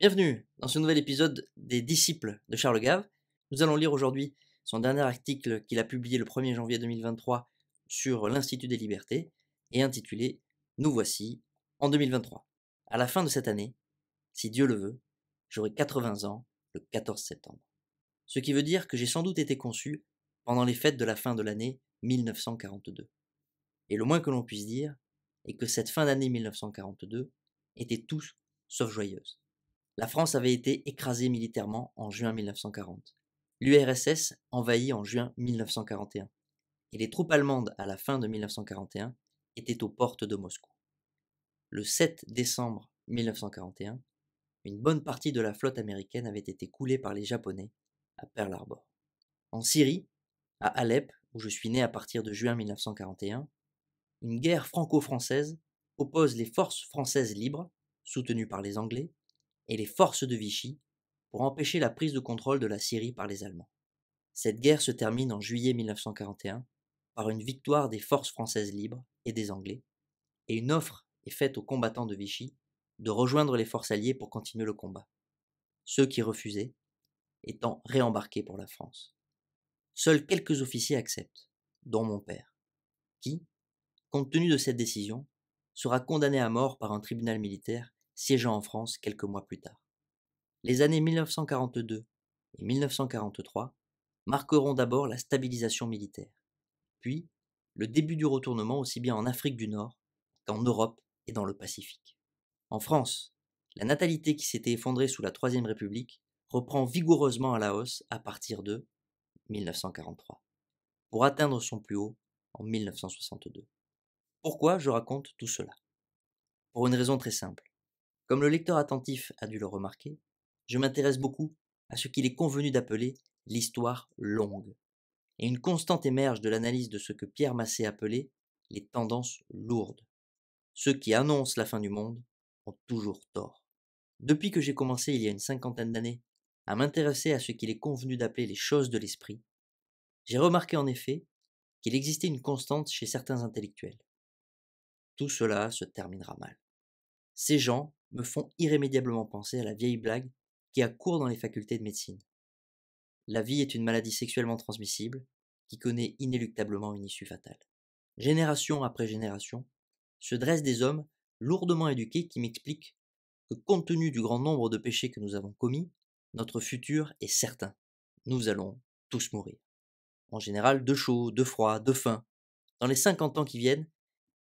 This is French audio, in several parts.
Bienvenue dans ce nouvel épisode des Disciples de Charles Gave. Nous allons lire aujourd'hui son dernier article qu'il a publié le 1er janvier 2023 sur l'Institut des Libertés et intitulé Nous voici en 2023. À la fin de cette année, si Dieu le veut, j'aurai 80 ans le 14 septembre. Ce qui veut dire que j'ai sans doute été conçu pendant les fêtes de la fin de l'année 1942. Et le moins que l'on puisse dire est que cette fin d'année 1942 était tout sauf joyeuse. La France avait été écrasée militairement en juin 1940. L'URSS envahie en juin 1941. Et les troupes allemandes à la fin de 1941 étaient aux portes de Moscou. Le 7 décembre 1941, une bonne partie de la flotte américaine avait été coulée par les Japonais à Pearl Harbor. En Syrie, à Alep, où je suis né à partir de juin 1941, une guerre franco-française oppose les forces françaises libres, soutenues par les Anglais, et les forces de Vichy pour empêcher la prise de contrôle de la Syrie par les Allemands. Cette guerre se termine en juillet 1941 par une victoire des forces françaises libres et des Anglais, et une offre est faite aux combattants de Vichy de rejoindre les forces alliées pour continuer le combat. Ceux qui refusaient étant réembarqués pour la France. Seuls quelques officiers acceptent, dont mon père, qui, compte tenu de cette décision, sera condamné à mort par un tribunal militaire siégeant en France quelques mois plus tard. Les années 1942 et 1943 marqueront d'abord la stabilisation militaire, puis le début du retournement aussi bien en Afrique du Nord qu'en Europe et dans le Pacifique. En France, la natalité qui s'était effondrée sous la Troisième République reprend vigoureusement à la hausse à partir de 1943, pour atteindre son plus haut en 1962. Pourquoi je raconte tout cela? Pour une raison très simple. Comme le lecteur attentif a dû le remarquer, je m'intéresse beaucoup à ce qu'il est convenu d'appeler l'histoire longue. Et une constante émerge de l'analyse de ce que Pierre Massé appelait les tendances lourdes. Ceux qui annoncent la fin du monde ont toujours tort. Depuis que j'ai commencé il y a une cinquantaine d'années à m'intéresser à ce qu'il est convenu d'appeler les choses de l'esprit, j'ai remarqué en effet qu'il existait une constante chez certains intellectuels. Tout cela se terminera mal. Ces gens me font irrémédiablement penser à la vieille blague qui a cours dans les facultés de médecine. La vie est une maladie sexuellement transmissible qui connaît inéluctablement une issue fatale. Génération après génération, se dressent des hommes lourdement éduqués qui m'expliquent que compte tenu du grand nombre de péchés que nous avons commis, notre futur est certain. Nous allons tous mourir. En général de chaud, de froid, de faim, dans les 50 ans qui viennent,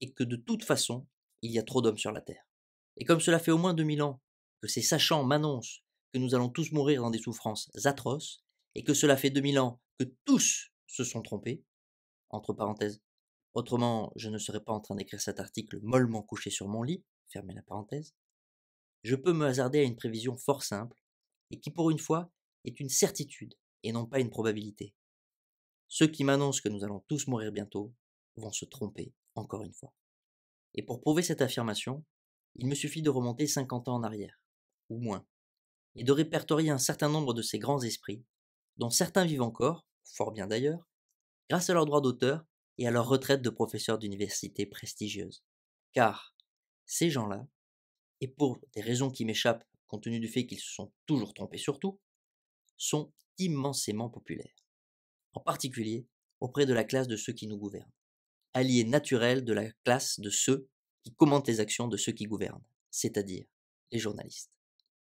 et que de toute façon, il y a trop d'hommes sur la terre. Et comme cela fait au moins 2000 ans que ces sachants m'annoncent que nous allons tous mourir dans des souffrances atroces, et que cela fait 2000 ans que tous se sont trompés, entre parenthèses, autrement je ne serais pas en train d'écrire cet article mollement couché sur mon lit, fermez la parenthèse, je peux me hasarder à une prévision fort simple, et qui pour une fois est une certitude, et non pas une probabilité. Ceux qui m'annoncent que nous allons tous mourir bientôt vont se tromper encore une fois. Et pour prouver cette affirmation, il me suffit de remonter 50 ans en arrière, ou moins, et de répertorier un certain nombre de ces grands esprits, dont certains vivent encore, fort bien d'ailleurs, grâce à leur droit d'auteur et à leur retraite de professeurs d'université prestigieuse. Car ces gens-là, et pour des raisons qui m'échappent compte tenu du fait qu'ils se sont toujours trompés sur tout, sont immensément populaires, en particulier auprès de la classe de ceux qui nous gouvernent, alliés naturels de la classe de ceux qui commentent les actions de ceux qui gouvernent, c'est-à-dire les journalistes.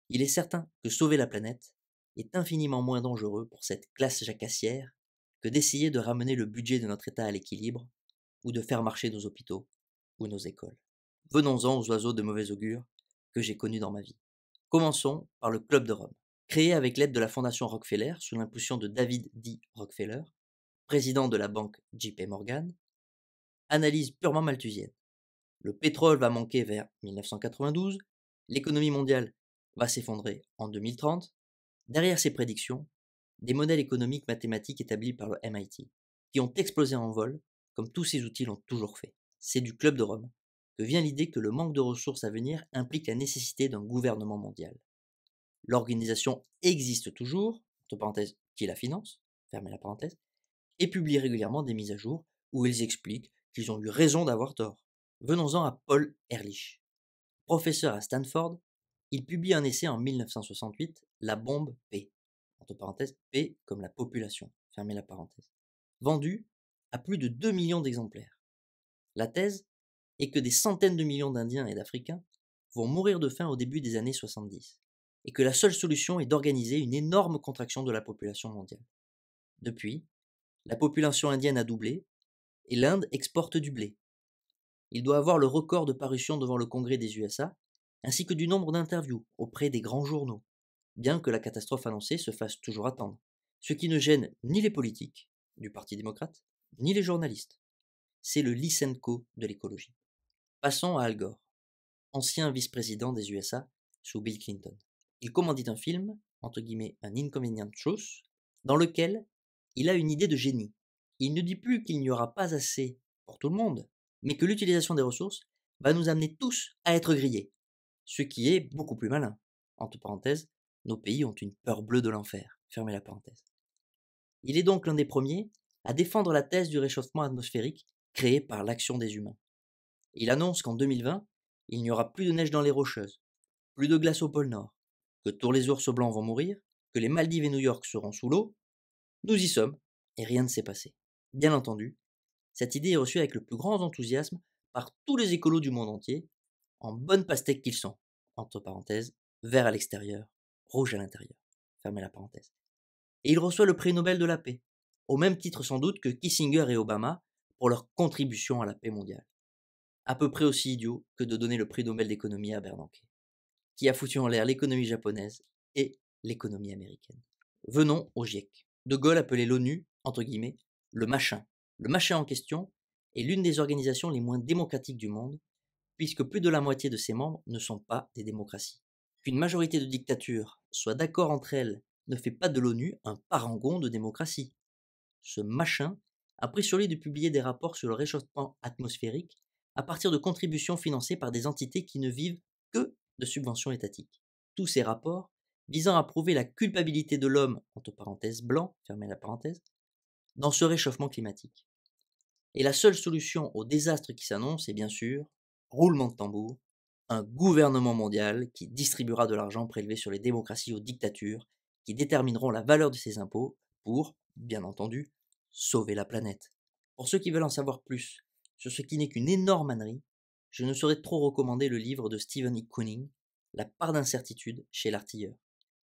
Il est certain que sauver la planète est infiniment moins dangereux pour cette classe jacassière que d'essayer de ramener le budget de notre État à l'équilibre ou de faire marcher nos hôpitaux ou nos écoles. Venons-en aux oiseaux de mauvais augure que j'ai connus dans ma vie. Commençons par le Club de Rome. Créé avec l'aide de la Fondation Rockefeller sous l'impulsion de David D. Rockefeller, président de la banque JP Morgan, analyse purement malthusienne. Le pétrole va manquer vers 1992, l'économie mondiale va s'effondrer en 2030. Derrière ces prédictions, des modèles économiques mathématiques établis par le MIT, qui ont explosé en vol, comme tous ces outils l'ont toujours fait. C'est du Club de Rome que vient l'idée que le manque de ressources à venir implique la nécessité d'un gouvernement mondial. L'organisation existe toujours, entre parenthèses, qui la finance, fermez la parenthèse, et publie régulièrement des mises à jour où ils expliquent qu'ils ont eu raison d'avoir tort. Venons-en à Paul Ehrlich. Professeur à Stanford, il publie un essai en 1968, La bombe P, entre parenthèses, P comme la population, fermez la parenthèse, vendu à plus de 2 millions d'exemplaires. La thèse est que des centaines de millions d'Indiens et d'Africains vont mourir de faim au début des années 70, et que la seule solution est d'organiser une énorme contraction de la population mondiale. Depuis, la population indienne a doublé, et l'Inde exporte du blé. Il doit avoir le record de parution devant le Congrès des USA, ainsi que du nombre d'interviews auprès des grands journaux, bien que la catastrophe annoncée se fasse toujours attendre, ce qui ne gêne ni les politiques du Parti démocrate, ni les journalistes. C'est le Lysenko de l'écologie. Passons à Al Gore, ancien vice-président des USA sous Bill Clinton. Il commandite un film, entre guillemets An Inconvenient Truth, dans lequel il a une idée de génie. Il ne dit plus qu'il n'y aura pas assez pour tout le monde, mais que l'utilisation des ressources va nous amener tous à être grillés, ce qui est beaucoup plus malin. Entre parenthèses, nos pays ont une peur bleue de l'enfer. Fermez la parenthèse. Il est donc l'un des premiers à défendre la thèse du réchauffement atmosphérique créé par l'action des humains. Il annonce qu'en 2020, il n'y aura plus de neige dans les Rocheuses, plus de glace au pôle Nord, que tous les ours blancs vont mourir, que les Maldives et New York seront sous l'eau. Nous y sommes, et rien ne s'est passé. Bien entendu, cette idée est reçue avec le plus grand enthousiasme par tous les écolos du monde entier, en bonne pastèque qu'ils sont, entre parenthèses, vert à l'extérieur, rouge à l'intérieur, fermez la parenthèse. Et il reçoit le prix Nobel de la paix, au même titre sans doute que Kissinger et Obama pour leur contribution à la paix mondiale. À peu près aussi idiot que de donner le prix Nobel d'économie à Bernanke, qui a foutu en l'air l'économie japonaise et l'économie américaine. Venons au GIEC. De Gaulle appelait l'ONU, entre guillemets, le machin. Le machin en question est l'une des organisations les moins démocratiques du monde, puisque plus de la moitié de ses membres ne sont pas des démocraties. Qu'une majorité de dictatures soit d'accord entre elles ne fait pas de l'ONU un parangon de démocratie. Ce machin a pris sur lui de publier des rapports sur le réchauffement atmosphérique à partir de contributions financées par des entités qui ne vivent que de subventions étatiques. Tous ces rapports visant à prouver la culpabilité de l'homme, entre parenthèses blanc, fermez la parenthèse, dans ce réchauffement climatique. Et la seule solution au désastre qui s'annonce est bien sûr, roulement de tambour, un gouvernement mondial qui distribuera de l'argent prélevé sur les démocraties aux dictatures, qui détermineront la valeur de ces impôts pour, bien entendu, sauver la planète. Pour ceux qui veulent en savoir plus sur ce qui n'est qu'une énorme ânerie, je ne saurais trop recommander le livre de Stephen E. Kooning, La part d'incertitude chez l'artilleur,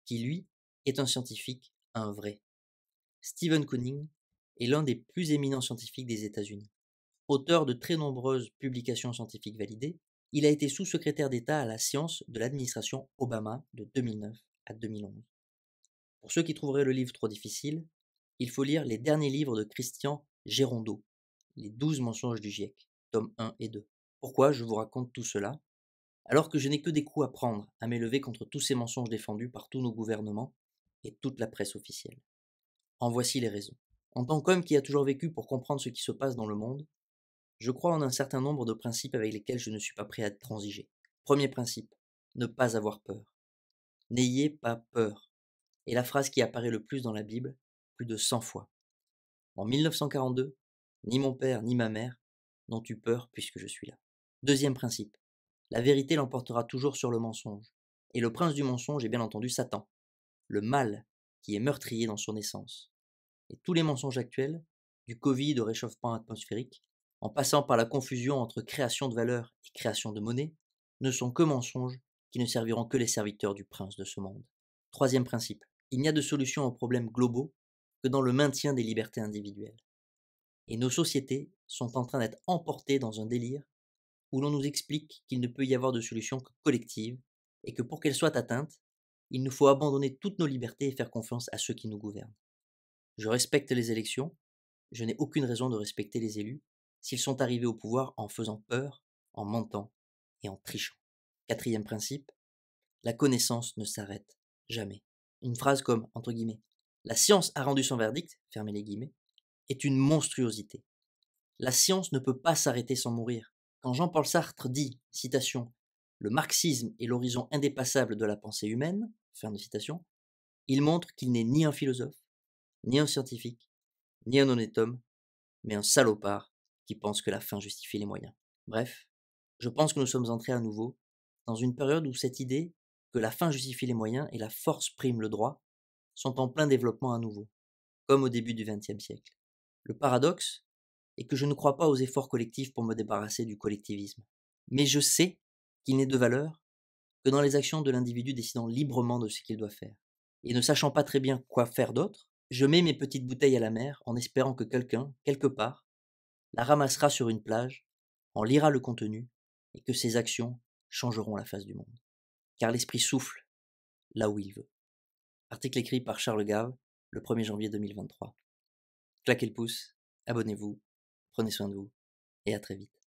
qui lui est un scientifique, un vrai. Stephen Kooning est l'un des plus éminents scientifiques des États-Unis. Auteur de très nombreuses publications scientifiques validées, il a été sous-secrétaire d'État à la science de l'administration Obama de 2009 à 2011. Pour ceux qui trouveraient le livre trop difficile, il faut lire les derniers livres de Christian Gérondeau, Les 12 mensonges du GIEC, tomes 1 et 2. Pourquoi je vous raconte tout cela? Alors que je n'ai que des coups à prendre à m'élever contre tous ces mensonges défendus par tous nos gouvernements et toute la presse officielle. En voici les raisons. En tant qu'homme qui a toujours vécu pour comprendre ce qui se passe dans le monde, je crois en un certain nombre de principes avec lesquels je ne suis pas prêt à transiger. Premier principe, ne pas avoir peur. N'ayez pas peur. Et la phrase qui apparaît le plus dans la Bible, plus de 100 fois. En 1942, ni mon père ni ma mère n'ont eu peur puisque je suis là. Deuxième principe, la vérité l'emportera toujours sur le mensonge. Et le prince du mensonge est bien entendu Satan, le mal qui est meurtrier dans son essence. Et tous les mensonges actuels, du Covid au réchauffement atmosphérique, en passant par la confusion entre création de valeur et création de monnaie, ne sont que mensonges qui ne serviront que les serviteurs du prince de ce monde. Troisième principe, il n'y a de solution aux problèmes globaux que dans le maintien des libertés individuelles. Et nos sociétés sont en train d'être emportées dans un délire où l'on nous explique qu'il ne peut y avoir de solution que collective et que pour qu'elle soit atteinte, il nous faut abandonner toutes nos libertés et faire confiance à ceux qui nous gouvernent. Je respecte les élections, je n'ai aucune raison de respecter les élus s'ils sont arrivés au pouvoir en faisant peur, en mentant et en trichant. Quatrième principe, la connaissance ne s'arrête jamais. Une phrase comme, entre guillemets, la science a rendu son verdict, fermez les guillemets, est une monstruosité. La science ne peut pas s'arrêter sans mourir. Quand Jean-Paul Sartre dit, citation, le marxisme est l'horizon indépassable de la pensée humaine, fin de citation, il montre qu'il n'est ni un philosophe, ni un scientifique, ni un honnête homme, mais un salopard qui pense que la fin justifie les moyens. Bref, je pense que nous sommes entrés à nouveau dans une période où cette idée que la fin justifie les moyens et la force prime le droit sont en plein développement à nouveau, comme au début du XXe siècle. Le paradoxe est que je ne crois pas aux efforts collectifs pour me débarrasser du collectivisme. Mais je sais qu'il n'est de valeur que dans les actions de l'individu décidant librement de ce qu'il doit faire. Et ne sachant pas très bien quoi faire d'autre, je mets mes petites bouteilles à la mer en espérant que quelqu'un, quelque part, la ramassera sur une plage, en lira le contenu, et que ses actions changeront la face du monde. Car l'esprit souffle là où il veut. Article écrit par Charles Gave, le 1er janvier 2023. Claquez le pouce, abonnez-vous, prenez soin de vous, et à très vite.